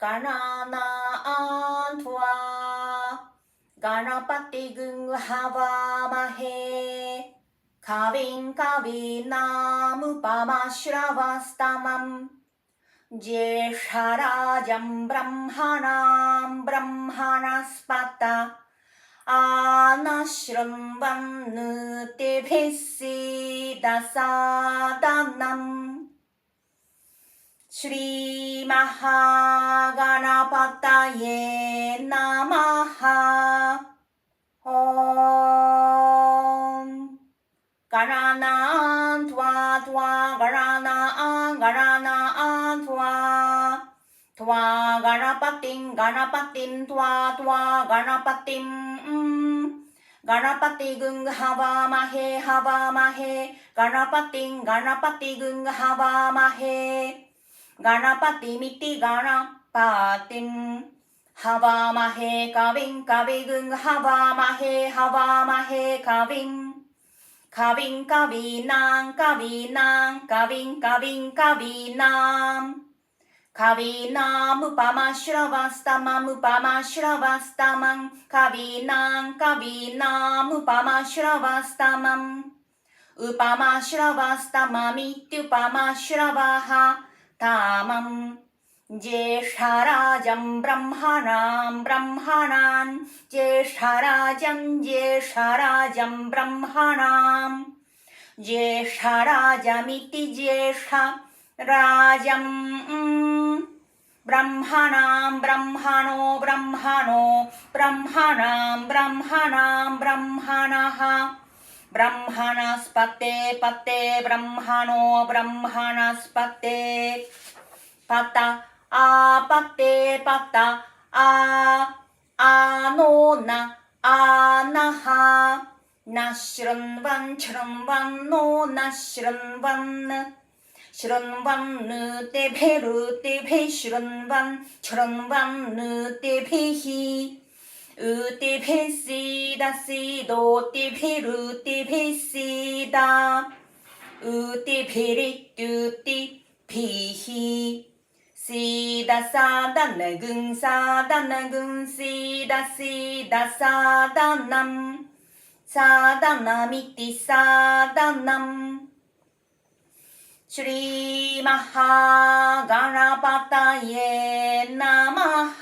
गणानान्त्वा गणपतिगुं हवामहे कविं कवीनामुपमश्रवस्तमम् ज्येष्ठराजं ब्रह्मणां ब्रह्मणस्पत आनशृण्वन्नुतिभिः सीदसादनम् श्रीमहागणपतये नमः। ॐ गणानां त्वा गणपतिं त्वा गणपतिगुं हवामहे गणपतिगुं हवामहे गणपतिमिति गणपतिं हवामहे कविं कविगुं हवामहे कविं कवीनामुपमश्रवस्तमम् कवीनामुपमश्रवस्तमम् उपमश्रवस्तममित्युपमश्रवः तामम् ज्येष्ठराजं ब्रह्मणां ज्येष्ठराजं ज्येष्ठराजमिति ज्येष्ठराजं ब्रह्मणः ब्रह्मणस्पते ब्रह्मणो ब्रह्मणस्पते पत आपते पत आनो न आनः न शृण्वन्नो न शृण्वन्नुतिभिरुतिभिः शृण्वन्नुतिभिः ऊतिभिः सीदोतिभिरुतिभिः सीदा ऊतिभिरित्युतिभिः सीदसादनगुं सादनमिति सादनम् श्रीमहागणपतये नमः।